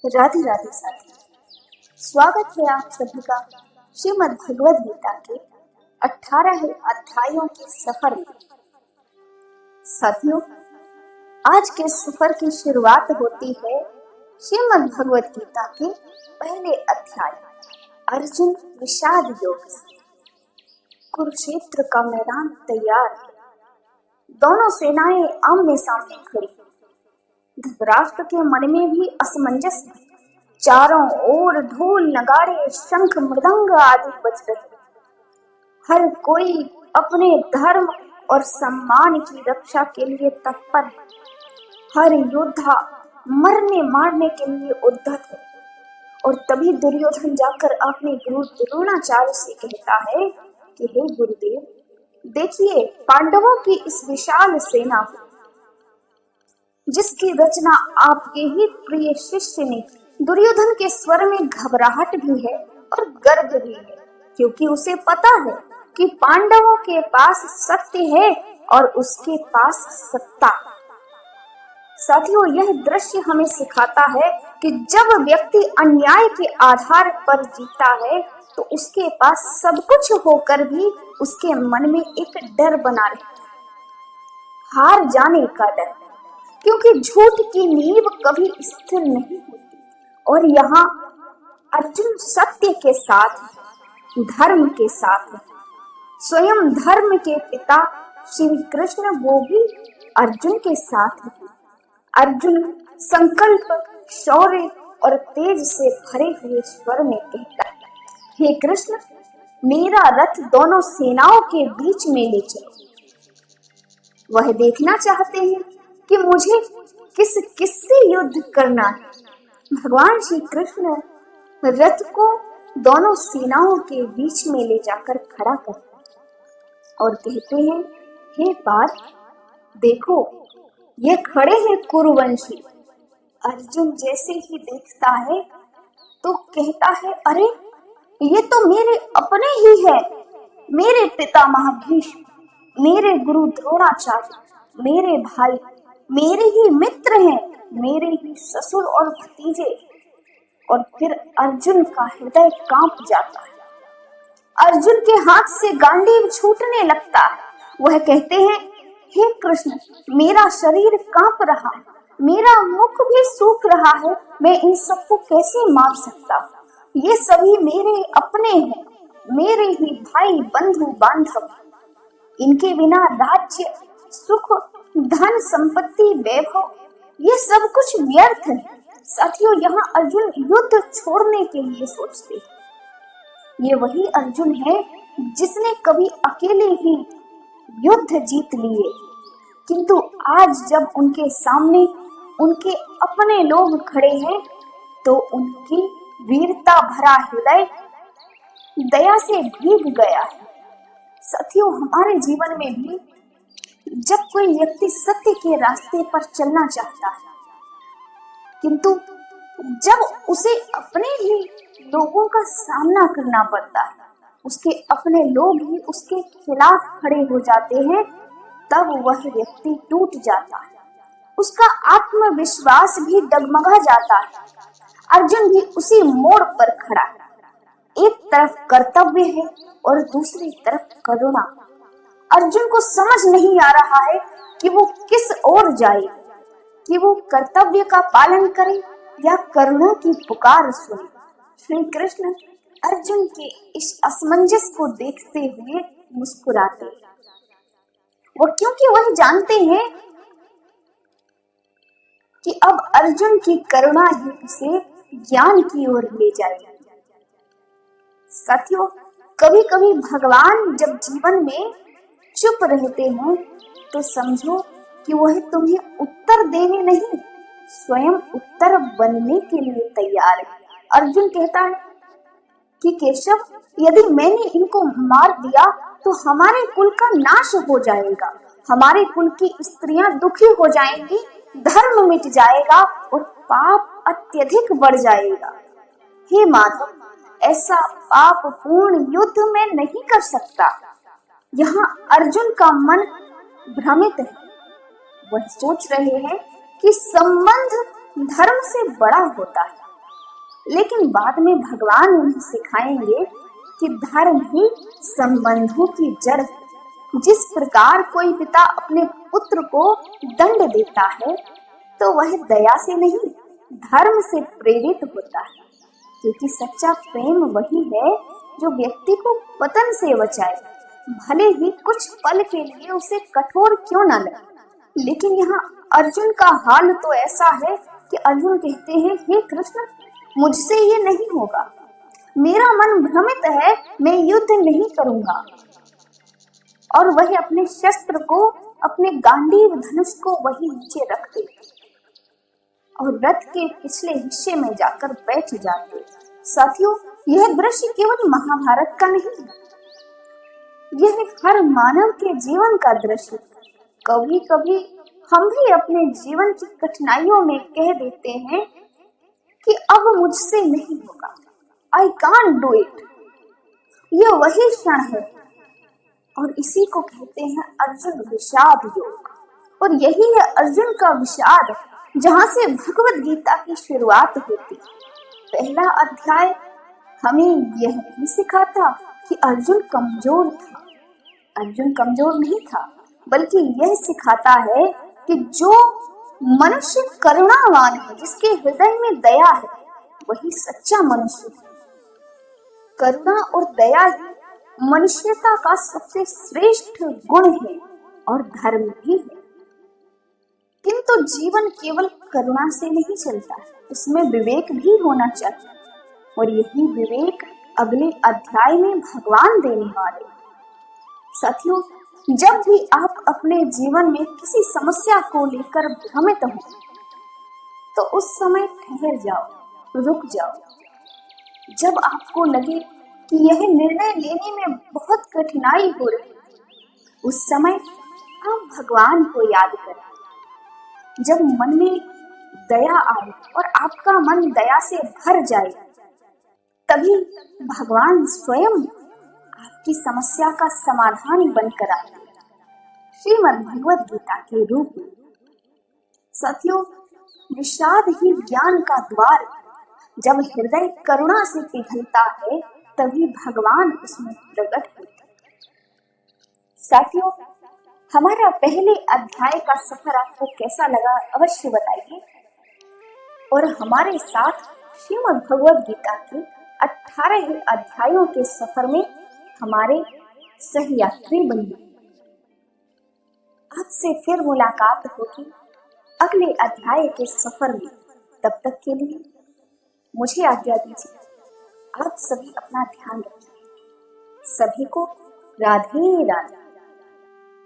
राधे राधे साथियों, स्वागत है आप सभी का श्रीमद् भगवद गीता के 18 अध्यायों के सफर में। साथियों, आज के सफर की शुरुआत होती है श्रीमद् भगवद गीता के पहले अध्याय अर्जुन विषाद योग से। कुरुक्षेत्र का मैदान तैयार है, दोनों सेनाएं आमने सामने खड़ी। धृतराष्ट्र के मन में भी असमंजस है। चारों ओर ढोल नगाड़े शंख मृदंग आदि बज रहे। हर कोई अपने धर्म और सम्मान की रक्षा के लिए तत्पर है। हर योद्धा मरने मारने के लिए उद्यत है। और तभी दुर्योधन जाकर अपने गुरु द्रोणाचार्य से कहता है कि हे गुरुदेव, देखिए पांडवों की इस विशाल सेना को, जिसकी रचना आपके ही प्रिय शिष्य ने की। दुर्योधन के स्वर में घबराहट भी है और गर्व भी है, क्योंकि उसे पता है कि पांडवों के पास सत्य है और उसके पास सत्ता। साथियों, यह दृश्य हमें सिखाता है कि जब व्यक्ति अन्याय के आधार पर जीता है तो उसके पास सब कुछ होकर भी उसके मन में एक डर बना रहता है, हार जाने का डर, क्योंकि झूठ की नींव कभी स्थिर नहीं होती। और यहाँ अर्जुन सत्य के साथ, धर्म के साथ, स्वयं धर्म के पिता श्री कृष्ण वो भी अर्जुन के साथ है। अर्जुन संकल्प, शौर्य और तेज से भरे हुए स्वर में कहता है, हे कृष्ण, मेरा रथ दोनों सेनाओं के बीच में ले चलो। वह देखना चाहते हैं कि मुझे किस किस से युद्ध करना है। भगवान श्री कृष्ण रथ को दोनों सेनाओं के बीच में ले जाकर खड़ा करते हैं और कहते हैं, हे पार्थ, देखो ये खड़े हैं कुरुवंशी। अर्जुन जैसे ही देखता है तो कहता है, अरे ये तो मेरे अपने ही है, मेरे पितामह भीष्म, मेरे गुरु द्रोणाचार्य, मेरे भाई, मेरे ही मित्र हैं, मेरे ही ससुर और भतीजे। और फिर अर्जुन का हृदय कांप जाता है। अर्जुन के हाथ से गांडीव छूटने लगता है। वह कहते हैं, हे कृष्ण, मेरा शरीर कांप रहा है, मेरा मुख भी सूख रहा है, मैं इन सबको कैसे मार सकता हूँ? ये सभी मेरे अपने हैं, मेरे ही भाई बंधु बांधव। इनके बिना राज्य, सुख, धन, संपत्ति, वैभव, ये सब कुछ व्यर्थ है। साथियों, यहाँ अर्जुन युद्ध छोड़ने के लिए सोचते हैं। ये वही अर्जुन है जिसने कभी अकेले ही युद्ध जीत लिए, किंतु आज जब उनके सामने उनके अपने लोग खड़े हैं तो उनकी वीरता भरा हृदय दया से भीग गया है। साथियों, हमारे जीवन में भी जब कोई व्यक्ति सत्य के रास्ते पर चलना चाहता है, किंतु जब उसे अपने ही लोगों का सामना करना पड़ता है, उसके अपने लोग ही उसके खिलाफ खड़े हो जाते हैं, तब वह व्यक्ति टूट जाता है, उसका आत्मविश्वास भी डगमगा जाता है। अर्जुन भी उसी मोड़ पर खड़ा है। एक तरफ कर्तव्य है और दूसरी तरफ करुणा। अर्जुन को समझ नहीं आ रहा है कि वो किस ओर जाए, कि वो कर्तव्य का पालन करे या करुणा की पुकार सुने। श्री कृष्ण अर्जुन के इस असमंजस को देखते हुए मुस्कुराते हैं। वो क्योंकि वह जानते हैं कि अब अर्जुन की करुणा ही उसे ज्ञान की ओर ले जाएगी। साथियों, कभी कभी भगवान जब जीवन में चुप रहते हैं तो समझो कि वह तुम्हें उत्तर देने नहीं, स्वयं उत्तर बनने के लिए तैयार है। अर्जुन कहता है कि केशव, यदि मैंने इनको मार दिया तो हमारे कुल का नाश हो जाएगा, हमारे कुल की स्त्रियां दुखी हो जाएंगी, धर्म मिट जाएगा और पाप अत्यधिक बढ़ जाएगा। हे माधव, ऐसा पाप पूर्ण युद्ध में नहीं कर सकता। यहाँ अर्जुन का मन भ्रमित है। वह सोच रहे हैं कि संबंध धर्म से बड़ा होता है, लेकिन बाद में भगवान उन्हें सिखाएंगे कि धर्म ही संबंधों की जड़ है। जिस प्रकार कोई पिता अपने पुत्र को दंड देता है तो वह दया से नहीं, धर्म से प्रेरित होता है, क्योंकि सच्चा प्रेम वही है जो व्यक्ति को पतन से बचाए, भले ही कुछ पल के लिए उसे कठोर क्यों न लगे। लेकिन यहाँ अर्जुन का हाल तो ऐसा है कि अर्जुन कहते हैं, हे कृष्ण, मुझसे ये नहीं होगा, मेरा मन भ्रमित है, मैं युद्ध नहीं करूंगा। और वह अपने शस्त्र को, अपने गांडीव धनुष को वही नीचे रख देते और रथ के पिछले हिस्से में जाकर बैठ जाते। साथियों, यह दृश्य केवल महाभारत का नहीं है, यह हर मानव के जीवन का दृश्य। कभी कभी हम भी अपने जीवन की कठिनाइयों में कह देते हैं कि अब मुझसे नहीं होगा, I can't do it। यह वही क्षण है और इसी को कहते हैं अर्जुन विषाद योग। और यही है अर्जुन का विषाद, जहाँ से भगवत गीता की शुरुआत होती। पहला अध्याय हमें यह नहीं सिखाता कि अर्जुन कमजोर था। अर्जुन कमजोर नहीं था, बल्कि यह सिखाता है कि जो मनुष्य करुणावान है, जिसके हृदय में दया है, वही सच्चा मनुष्य है। करुणा और दया ही मनुष्यता का सबसे श्रेष्ठ गुण है और धर्म भी है। किंतु जीवन केवल करुणा से नहीं चलता, उसमें विवेक भी होना चाहिए। और यही विवेक अगले अध्याय में भगवान देने वाले। साथियों, जब भी आप अपने जीवन में किसी समस्या को लेकर भ्रमित हो, तो उस समय ठहर जाओ, रुक जाओ। जब आपको लगे कि यह निर्णय लेने में बहुत कठिनाई हो रही, उस समय आप भगवान को याद करें। जब मन में दया आए और आपका मन दया से भर जाए, तभी भगवान स्वयं आपकी समस्या का समाधान बनकर आते हैं, श्रीमद् भगवद गीता के रूप में। साथियों, विषाद ही ज्ञान का द्वार है। जब हृदय करुणा से पिघलता है, तभी भगवान उसमें प्रकट होते हैं। साथियों, हमारा पहले अध्याय का सफर आपको कैसा लगा अवश्य बताइए। और हमारे साथ श्रीमद् भगवद गीता के 18 अध्यायों के सफर में हमारे सहयात्री बनिए। आपसे फिर मुलाकात होगी अगले अध्याय के सफर में। तब तक के लिए मुझे आज्ञा दीजिए। आप सभी अपना ध्यान रखिए। सभी को राधे राधे।